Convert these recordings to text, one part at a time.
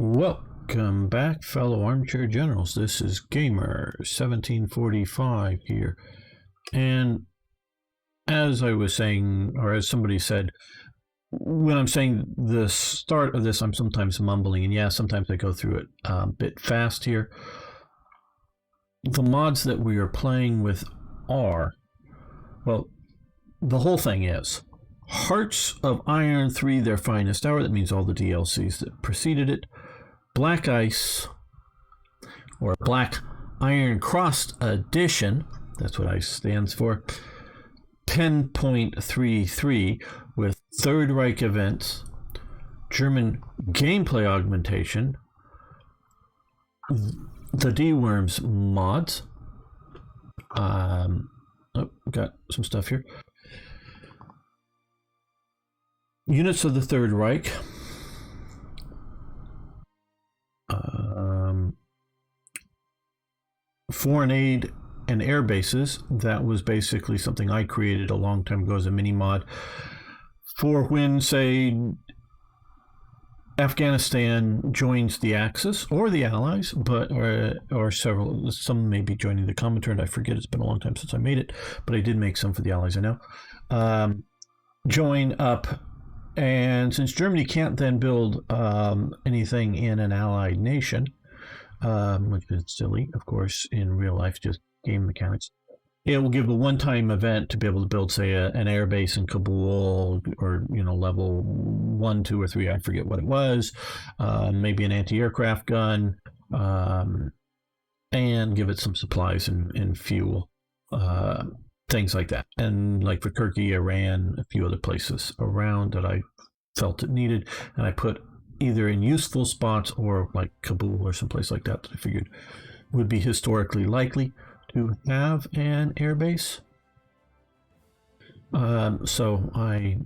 Welcome back, fellow armchair generals. This is Gamer 1745 here. And as I was saying, or as somebody said, when I'm saying the start of this, I'm sometimes mumbling, and yeah, sometimes I go through it a bit fast here. The mods that we are playing with are, well, the whole thing is Hearts of Iron 3, Their Finest Hour. That means all the DLCs that preceded it. Black Ice, or Black Iron Crossed Edition, that's what ICE stands for, 10.33 with Third Reich events, German gameplay augmentation, the D-Worms mods, got some stuff here, units of the Third Reich, foreign aid and air bases. That was basically something I created a long time ago as a mini mod for when, say, Afghanistan joins the Axis or the Allies, but or several. Some may be joining the Comintern. I forget. It's been a long time since I made it, but I did make some for the Allies. I know. Join up. And since Germany can't then build anything in an allied nation, which is silly, of course, in real life, just game mechanics, it will give a one-time event to be able to build, say, an air base in Kabul, or level 1, 2, or 3. I forget what it was. Maybe an anti-aircraft gun, and give it some supplies and fuel. Things like that. And like for Turkey, Iran, a few other places around that I felt it needed, and I put either in useful spots or like Kabul or someplace like that I figured would be historically likely to have an airbase. So I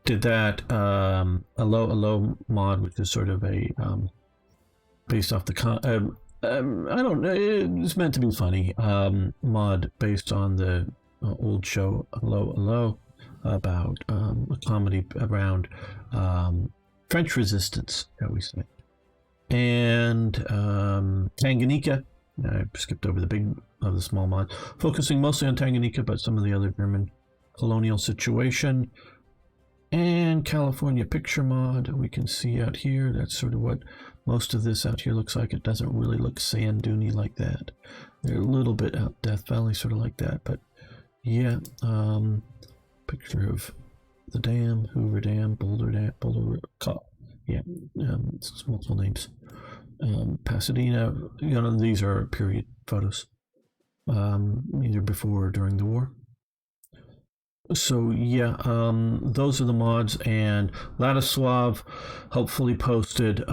did that. A low mod, which is sort of a based off the I don't know, it's meant to be funny, mod based on the old show Hello, about a comedy around French resistance, shall we say. And Tanganyika, I skipped over the small mod, focusing mostly on Tanganyika, but some of the other German colonial situation. And California picture mod, we can see out here. That's sort of what most of this out here looks like. It doesn't really look sand duny like that. They're a little bit out Death Valley, sort of like that. But yeah, picture of the dam, Hoover Dam, Boulder yeah, it's multiple names. Pasadena, these are period photos, either before or during the war. So yeah, those are the mods, and Ladislav hopefully posted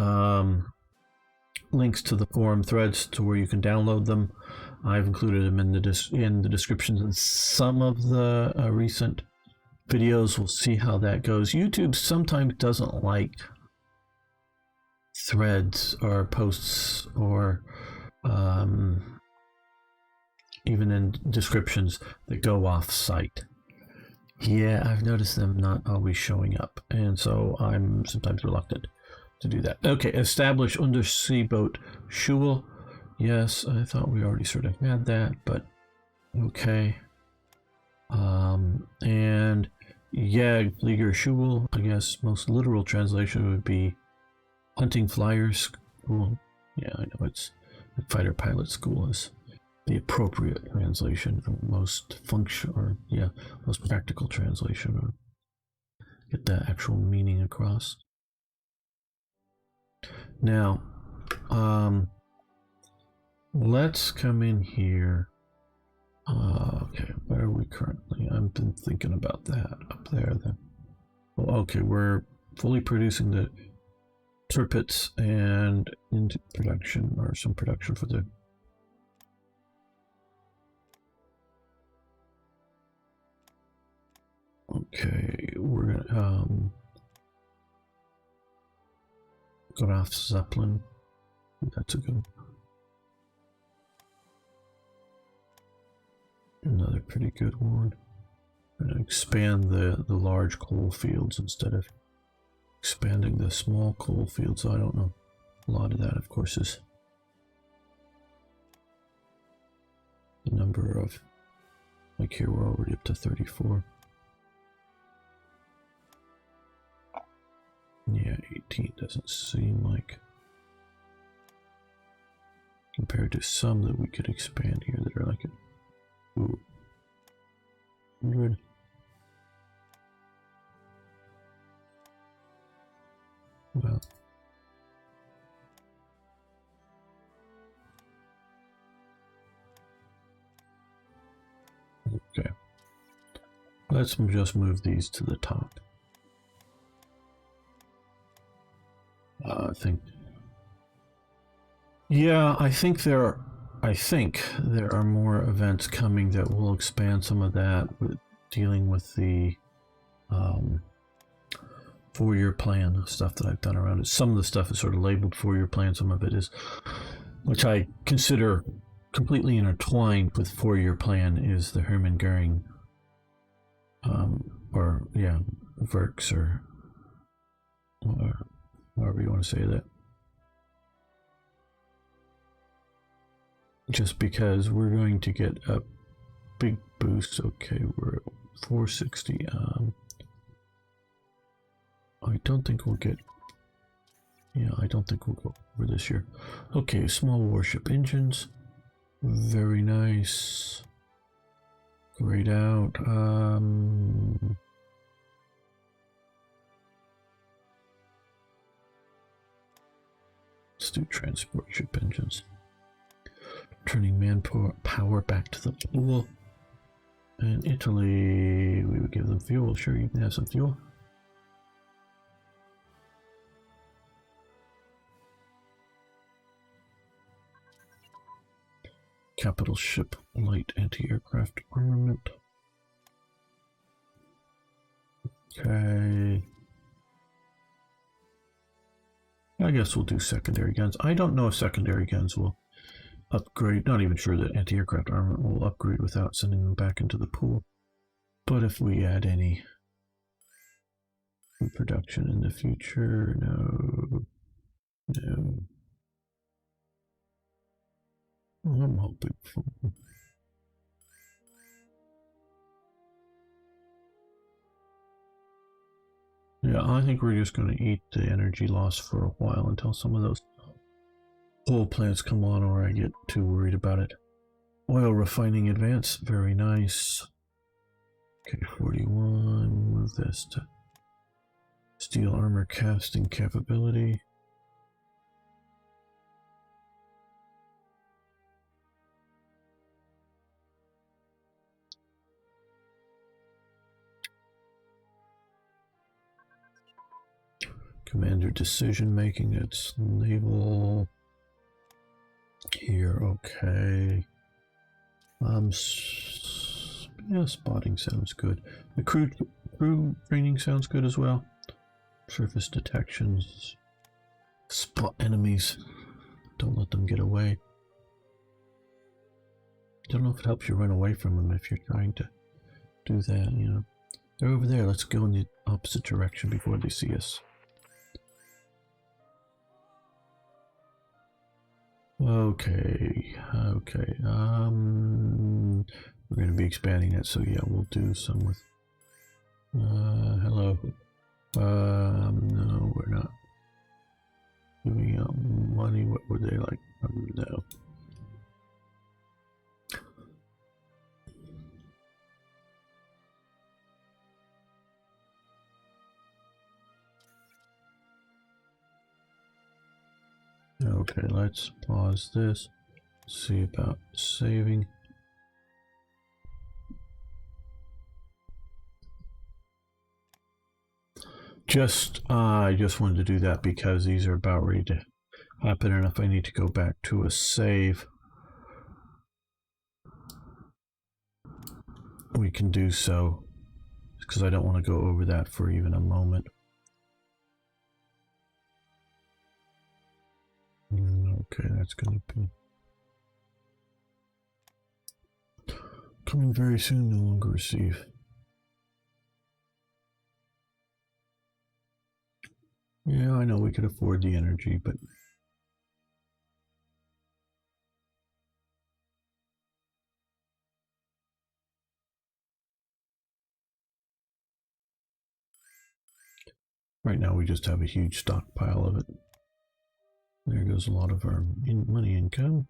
links to the forum threads to where you can download them. I've included them in the descriptions of some of the recent videos. We'll see how that goes. YouTube sometimes doesn't like threads or posts or even in descriptions that go off site. Yeah, I've noticed them not always showing up, and so I'm sometimes reluctant to do that. Okay, establish undersea boat Schule. Yes, I thought we already sort of had that, but okay. And Jagdflieger Schule, I guess most literal translation would be hunting flyers school. Yeah, I know it's fighter pilot school is the appropriate translation for most most practical translation, or get that actual meaning across. Now, let's come in here. Okay, where are we currently? I've been thinking about that up there then. Well, okay, we're fully producing the turpits and into production, or some production for the okay, we're gonna Graf Zeppelin. That's a good another pretty good one. I'm gonna expand the large coal fields instead of expanding the small coal fields. I don't know. A lot of that, of course, is the number of, like here we're already up to 34. Yeah, 18 doesn't seem like, compared to some that we could expand here that are like, ooh, 100. Well, okay. Let's just move these to the top. I think. Yeah, I think there are more events coming that will expand some of that, with dealing with the 4-year plan stuff that I've done around it. Some of the stuff is sort of labeled 4-year plan. Some of it is, which I consider completely intertwined with 4-year plan, is the Hermann Goering, or yeah, Works, or however you want to say that. Just because we're going to get a big boost. Okay, we're at 460. I don't think we'll get. Yeah, I don't think we'll go over this year. Okay, small warship engines. Very nice. Grayed out. Let's do transport ship engines. Turning manpower back to the pool. And Italy, we would give them fuel. Sure, you can have some fuel. Capital ship, light anti-aircraft armament. Okay. I guess we'll do secondary guns. I don't know if secondary guns will upgrade. Not even sure that anti-aircraft armament will upgrade without sending them back into the pool. But if we add any production in the future, no. I'm hoping for. Yeah, I think we're just going to eat the energy loss for a while until some of those coal plants come on, or I get too worried about it. Oil refining advance, very nice. Okay, 41, move this to steel armor casting capability. Commander decision making, it's naval here. Okay. Yeah, spotting sounds good. The crew training sounds good as well. Surface detections, spot enemies, don't let them get away. Don't know if it helps you run away from them if you're trying to do that, you know. They're over there, let's go in the opposite direction before they see us. Okay, we're going to be expanding that, so yeah, we'll do some with, hello, no, we're not giving out money. What were they like? No. Okay, let's pause this, see about saving. I just wanted to do that because these are about ready to happen, and if I need to go back to a save, we can do so, because I don't want to go over that for even a moment. Okay, that's going to be coming very soon. No longer receive. Yeah, I know we could afford the energy, but right now we just have a huge stockpile of it. There goes a lot of our money income.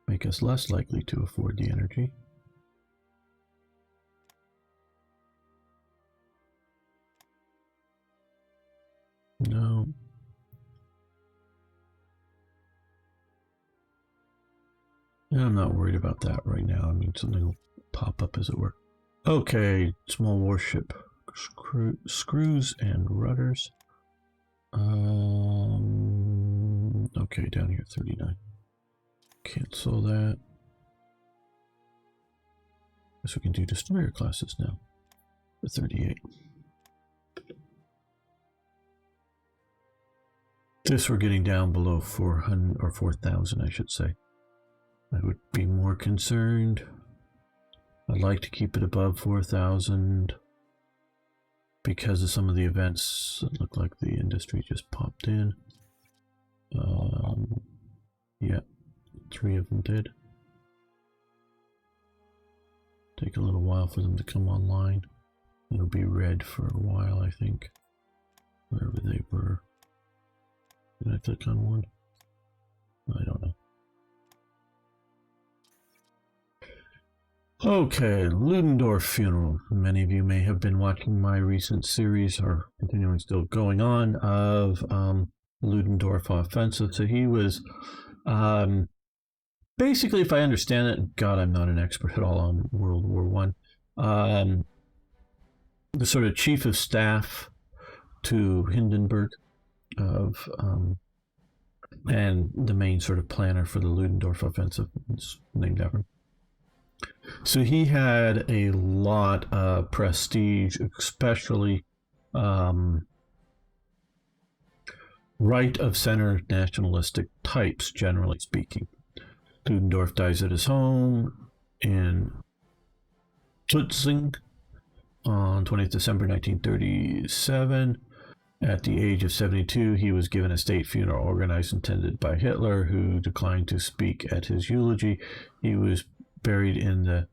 Make us less likely to afford the energy. No. I'm not worried about that right now. I mean, something will pop up, as it were. Okay, small warship. Screws and rudders. Okay, down here, 39. Cancel that. Guess we can do destroyer classes now. For 38. This we're getting down below 400 or 4,000, I should say. I would be more concerned. I'd like to keep it above 4,000 because of some of the events that look like the industry just popped in. Yeah, 3 of them did. Take a little while for them to come online. It'll be red for a while, I think. Wherever they were. Did I click on one? I don't know. Okay, Ludendorff funeral. Many of you may have been watching my recent series, or continuing still going on, of Ludendorff offensive. So he was basically, if I understand it, God, I'm not an expert at all on World War One. The sort of chief of staff to Hindenburg of and the main sort of planner for the Ludendorff offensive. It's named after him. So he had a lot of prestige, especially right of center nationalistic types, generally speaking. Ludendorff dies at his home in Tutzing on 20th December 1937. At the age of 72, he was given a state funeral organized and tended by Hitler, who declined to speak at his eulogy. He was buried in the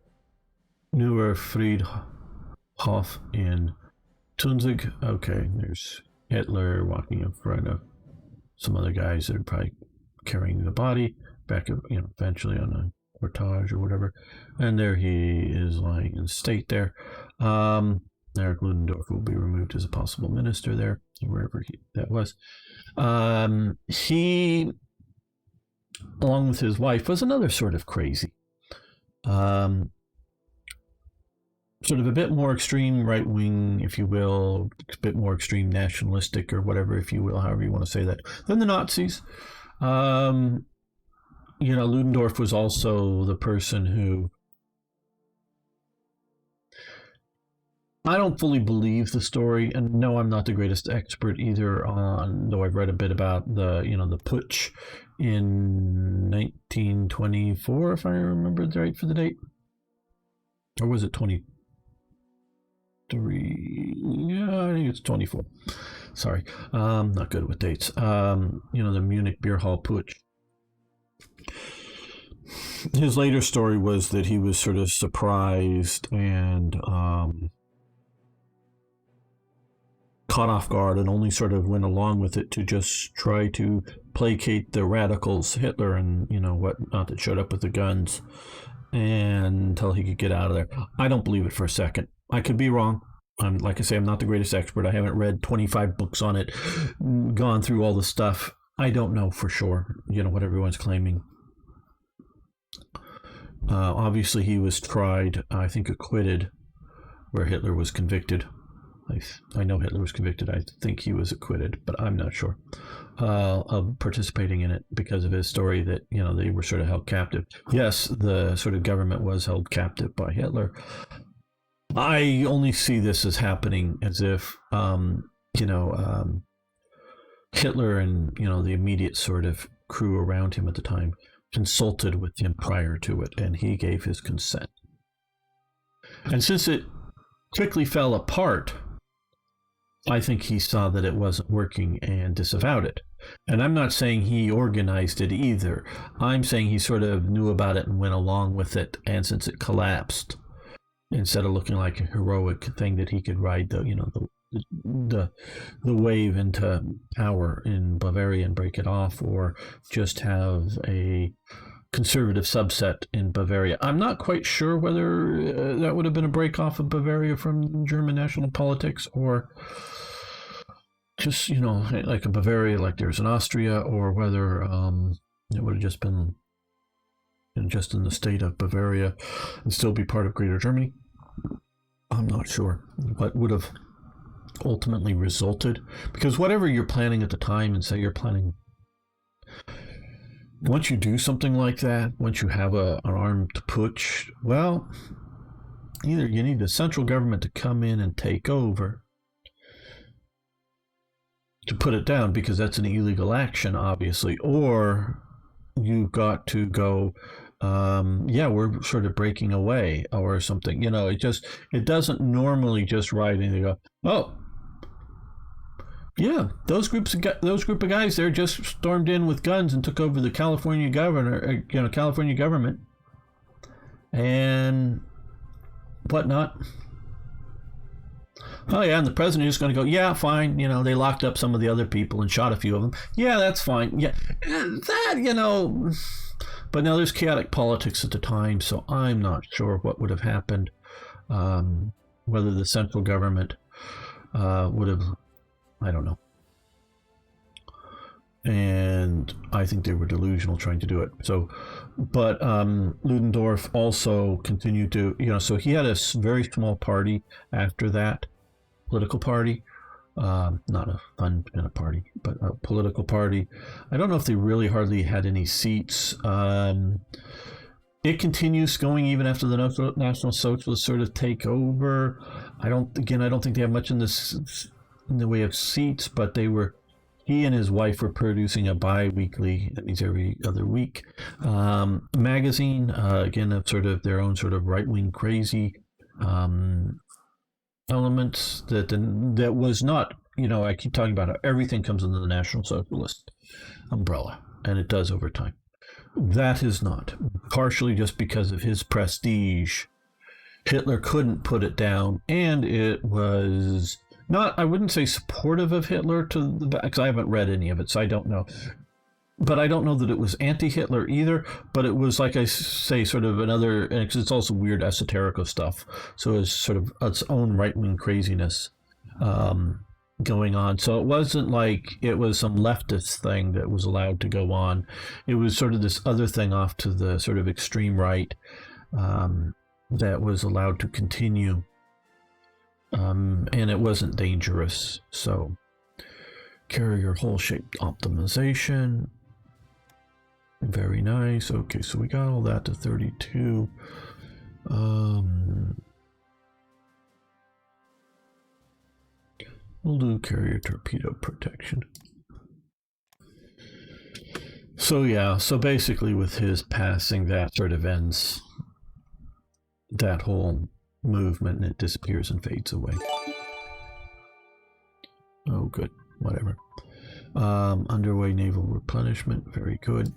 Neuer Friedhof in Tunzig. Okay, there's Hitler walking in front of some other guys that are probably carrying the body back, eventually on a portage or whatever. And there he is lying in state there. Eric Ludendorff will be removed as a possible minister there, wherever that was. He, along with his wife, was another sort of crazy. Sort of a bit more extreme right wing, if you will, a bit more extreme nationalistic or whatever, if you will, however you want to say that, than the Nazis. Ludendorff was also the person who, I don't fully believe the story, and no, I'm not the greatest expert either on, though I've read a bit about the putsch in 1924, if I remember right for the date. Or was it 23? Yeah, I think it's 24. Sorry, not good with dates. The Munich beer hall putsch. His later story was that he was sort of surprised and caught off guard and only sort of went along with it to just try to placate the radicals, Hitler and whatnot, that showed up with the guns, and until he could get out of there. I don't believe it for a second. I could be wrong. Like I say, I'm not the greatest expert. I haven't read 25 books on it, gone through all the stuff. I don't know for sure, what everyone's claiming. Obviously, he was tried, I think acquitted, where Hitler was convicted. I know Hitler was convicted. I think he was acquitted, but I'm not sure of participating in it because of his story that, they were sort of held captive. Yes, the sort of government was held captive by Hitler. I only see this as happening as if, Hitler and, the immediate sort of crew around him at the time consulted with him prior to it, and he gave his consent. And since it quickly fell apart, I think he saw that it wasn't working and disavowed it. And I'm not saying he organized it either. I'm saying he sort of knew about it and went along with it. And since it collapsed, instead of looking like a heroic thing that he could ride the wave into power in Bavaria and break it off, or just have a conservative subset in Bavaria. I'm not quite sure whether that would have been a break off of Bavaria from German national politics, or just, like a Bavaria, like there's in Austria, or whether it would have just been just in the state of Bavaria and still be part of Greater Germany. I'm not sure what would have ultimately resulted, because whatever you're planning at the time, and say you're planning, once you do something like that, once you have an armed putsch, well, either you need the central government to come in and take over to put it down, because that's an illegal action, obviously, or you've got to go, we're sort of breaking away or something. It doesn't normally just ride and they go, oh, yeah, those group of guys there just stormed in with guns and took over the California government and whatnot. Oh yeah, and the president is just going to go, yeah, fine. They locked up some of the other people and shot a few of them. Yeah, that's fine. Yeah, that. But now there's chaotic politics at the time, so I'm not sure what would have happened. Whether the central government would have, I don't know. And I think they were delusional trying to do it. So, but Ludendorff also continued to, so he had a very small party after that, political party. Not a fun kind of party, but a political party. I don't know if they really hardly had any seats. It continues going even after the National Socialists sort of take over. I don't think they have much in the way of seats, but he and his wife were producing a bi-weekly, that means every other week, magazine, again, of sort of their own sort of right-wing crazy elements that was not, I keep talking about how everything comes under the National Socialist umbrella, and it does over time. That is not, partially just because of his prestige. Hitler couldn't put it down, and it was not, I wouldn't say supportive of Hitler because I haven't read any of it, so I don't know. But I don't know that it was anti-Hitler either, but it was, like I say, sort of another, and it's also weird esoterico stuff. So it's sort of its own right-wing craziness going on. So it wasn't like it was some leftist thing that was allowed to go on. It was sort of this other thing off to the sort of extreme right that was allowed to continue. And it wasn't dangerous. So carrier hole-shaped optimization. Very nice. Okay, so we got all that to 32. We'll do carrier torpedo protection. So yeah, so basically with his passing, that sort of ends that whole movement, and it disappears and fades away. Oh, good. Whatever. Underway naval replenishment. Very good.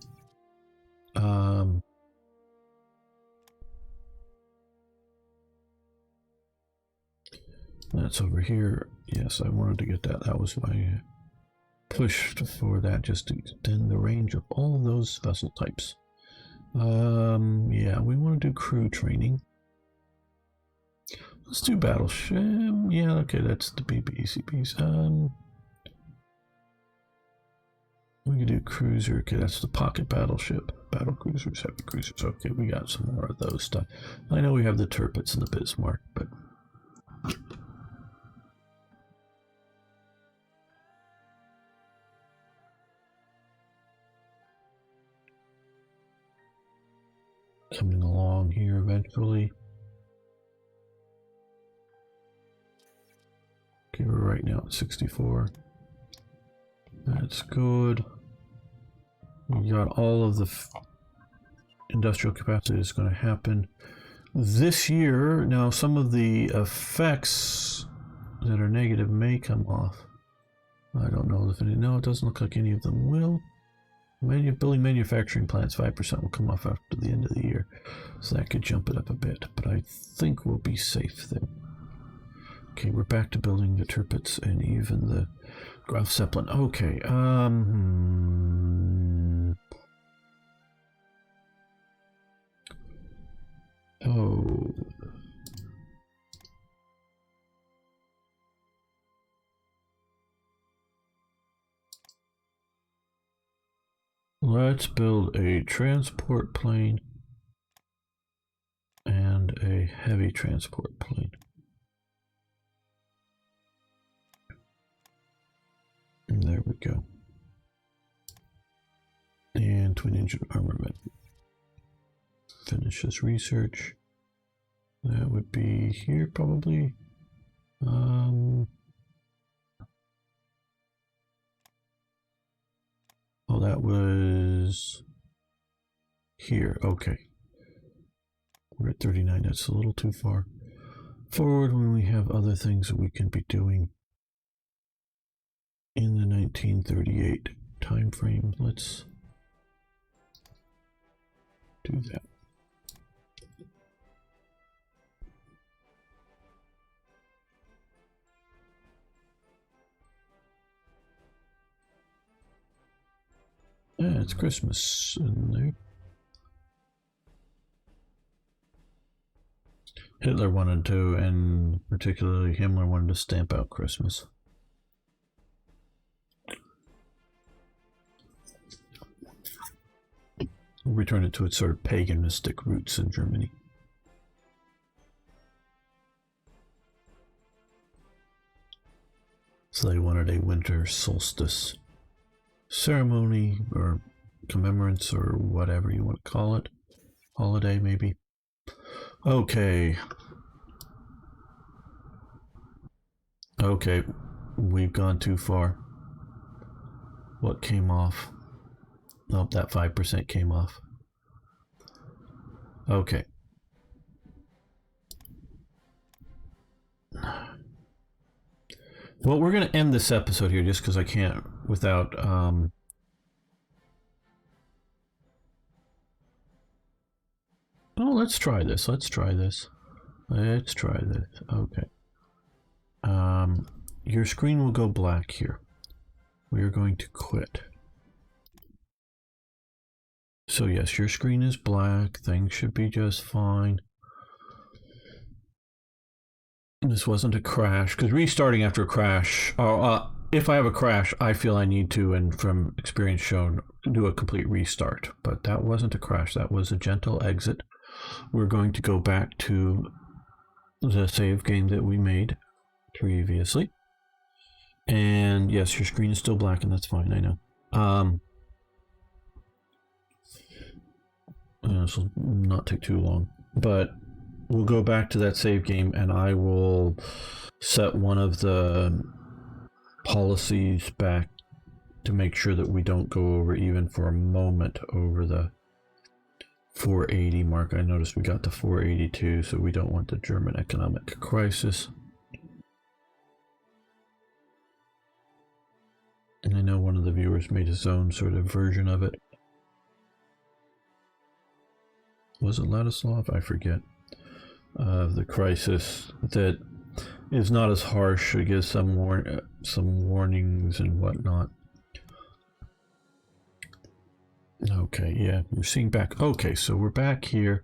That's over here. Yes, I wanted to get that. That was why I pushed for that, just to extend the range of all of those vessel types. Yeah, we want to do crew training. Let's do battleship. Yeah, okay, that's the BBCBs. We can do cruiser. Okay, that's the pocket battleship. Battle cruisers, heavy cruisers. Okay, we got some more of those stuff. I know we have the Tirpitz and the Bismarck, but coming along here eventually. Okay, we're right now at 64. That's good. We got all of the industrial capacity that's going to happen this year. Now, some of the effects that are negative may come off. I don't know if any. No, it doesn't look like any of them will. Building manufacturing plants, 5% will come off after the end of the year. So that could jump it up a bit, but I think we'll be safe then. Okay, we're back to building the Tirpitz and even the Graf Zeppelin. Okay, oh. Let's build a transport plane and a heavy transport plane. And there we go. And twin engine armament. Finish this research. That would be here probably. Oh, that was here. Okay. We're at 39. That's a little too far forward when we have other things that we can be doing in the 1938 time frame. Let's do that. Yeah, it's Christmas in there. Hitler wanted to, and particularly Himmler wanted to stamp out Christmas. Return it to its sort of paganistic roots in Germany. So they wanted a winter solstice ceremony or commemorance or whatever you want to call it. Holiday, maybe. Okay. Okay, we've gone too far. What came off? Nope, that 5% came off. Okay. Well, we're going to end this episode here just because I can't without... Oh, let's try this. Let's try this. Let's try this. Okay. Your screen will go black here. We are going to quit. So yes, your screen is black. Things should be just fine. This wasn't a crash, because restarting after a crash, if I have a crash, I feel I need to, and from experience shown, do a complete restart. But that wasn't a crash. That was a gentle exit. We're going to go back to the save game that we made previously. And yes, your screen is still black, and that's fine, I know. This will not take too long, but we'll go back to that save game, and I will set one of the policies back to make sure that we don't go over even for a moment over the 480 mark. I noticed we got to 482, so we don't want the German economic crisis. And I know one of the viewers made his own sort of version of it. Was it Ladislav? I forget. The crisis that is not as harsh. It gives some warnings and whatnot. Okay, yeah, we're seeing back. Okay, so we're back here.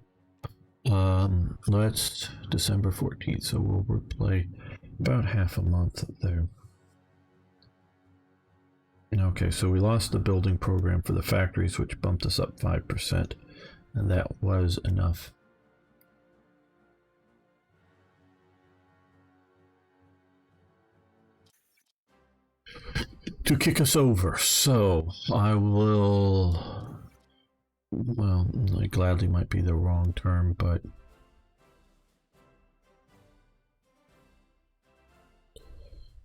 Let's December 14th, so we'll play about half a month there. Okay, so we lost the building program for the factories, which bumped us up 5%, and that was enough. To kick us over. So I will, well, I gladly might be the wrong term, but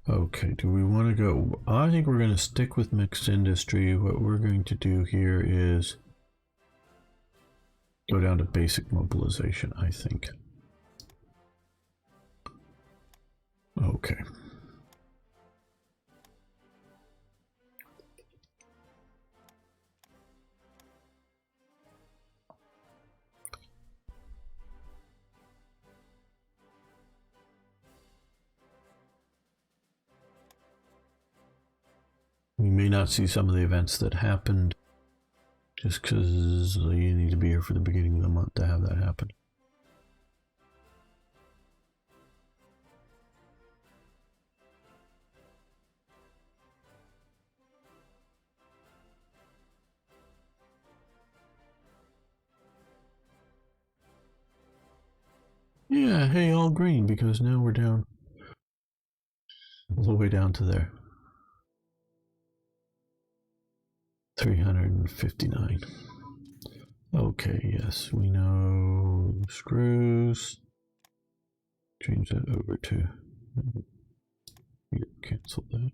okay, do we want to go? I think we're going to stick with mixed industry. What we're going to do here is go down to basic mobilization, I think. Okay. We may not see some of the events that happened just because you need to be here for the beginning of the month to have that happen. Yeah, hey, all green, because now we're down all the way down to there. 359. Okay, yes, we know screws. Change that over to here, cancel that.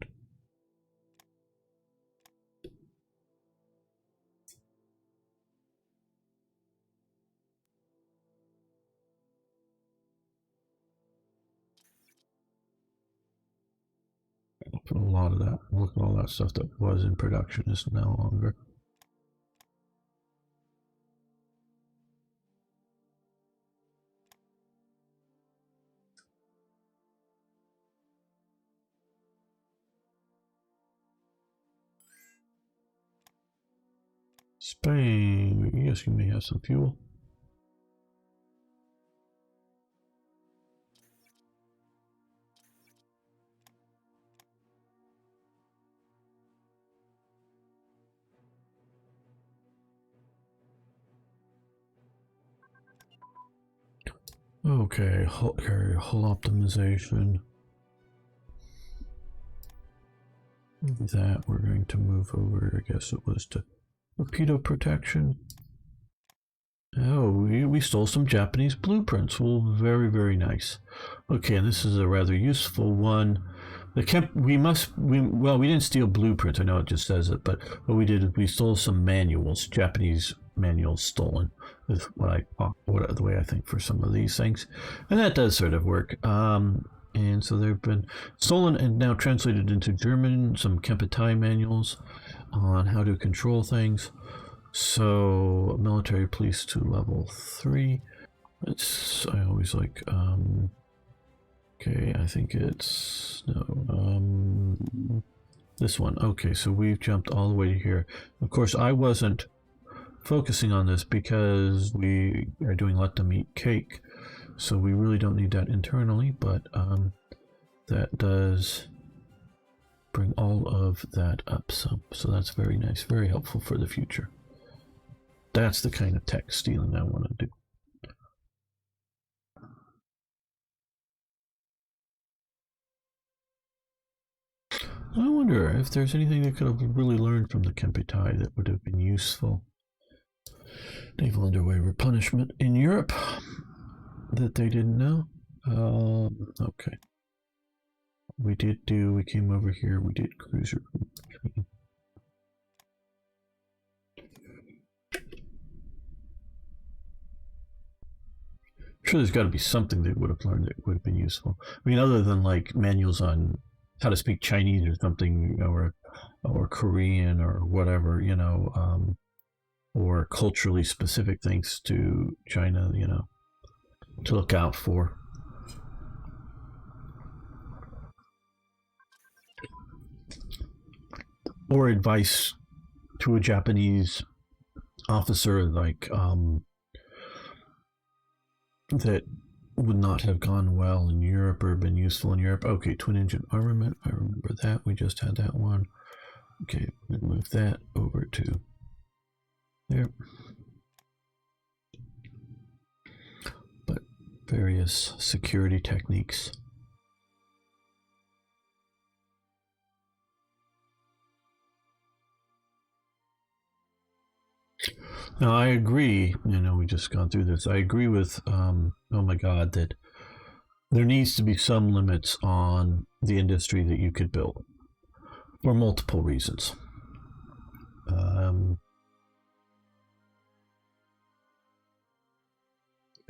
Put a lot of that. Look at all that stuff that was in production is no longer. Spain, yes, you may have some fuel. Okay, hull optimization. That we're going to move over, I guess it was to torpedo protection. Oh, we stole some Japanese blueprints. Well, very, very nice. Okay, and this is a rather useful one. We didn't steal blueprints. I know it just says it, but what we did is we stole some manuals, Japanese manuals stolen, is the way I think for some of these things, and that does sort of work. And so they've been stolen and now translated into German, some Kempetai manuals on how to control things. So military police to level 3. I always like okay, I think it's this one. Okay, so we've jumped all the way to here. Of course, I wasn't focusing on this because we are doing let them eat cake, so we really don't need that internally, but that does bring all of that up some, so that's very nice, very helpful for the future. That's the kind of tech stealing I want to do. I wonder if there's anything they could have really learned from the Kempetai that would have been useful. Naval underway replenishment in Europe that they didn't know. Okay. We came over here, we did cruiser. Sure, there's got to be something they would have learned that would have been useful. I mean, other than like manuals on how to speak Chinese or something, or Korean or whatever, or culturally specific things to China, to look out for. Or advice to a Japanese officer, like that would not have gone well in Europe or been useful in Europe. Okay, twin engine armament. I remember that. We just had that one. Okay, we'll move that over to there. But various security techniques. Now, I agree, we just gone through this. I agree with, oh my God, that there needs to be some limits on the industry that you could build for multiple reasons.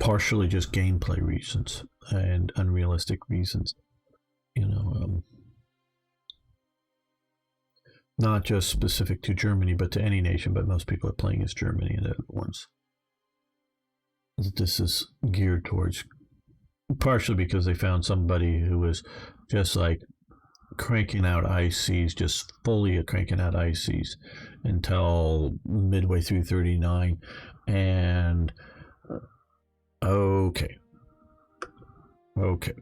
Partially just gameplay reasons and unrealistic reasons. Not just specific to Germany, but to any nation, but most people are playing as Germany and other ones. This is geared towards, partially because they found somebody who was just like cranking out ICs, just fully cranking out ICs until midway through 39. And okay,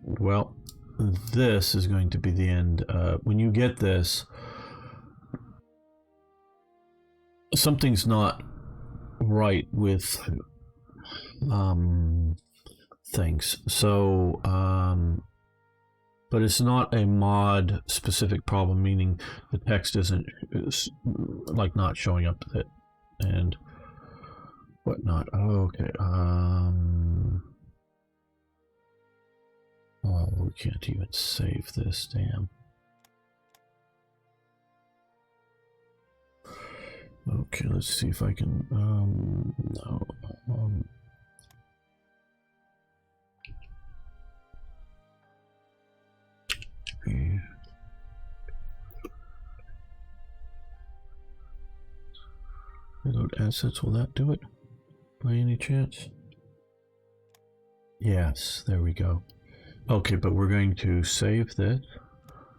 well, this is going to be the end. When you get this, something's not right with things. So but it's not a mod specific problem, meaning the text isn't like not showing up with it and whatnot. Okay. Oh, we can't even save this. Damn. Okay, let's see if I can. No. Reload assets, will that do it by any chance? Yes, there we go. Okay, but we're going to save this,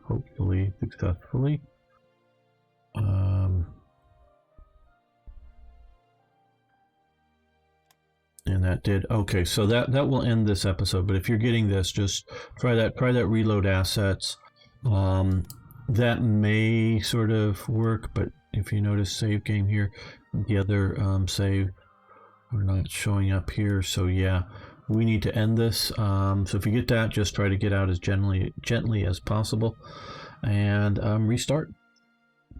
hopefully successfully. And that did. Okay, so that will end this episode. But if you're getting this, just try that reload assets. That may sort of work, but if you notice save game here, the other save are not showing up here. So yeah, we need to end this. So if you get that, just try to get out as gently as possible and restart.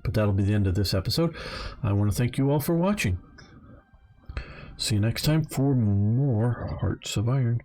But that'll be the end of this episode. I want to thank you all for watching. See you next time for more Hearts of Iron.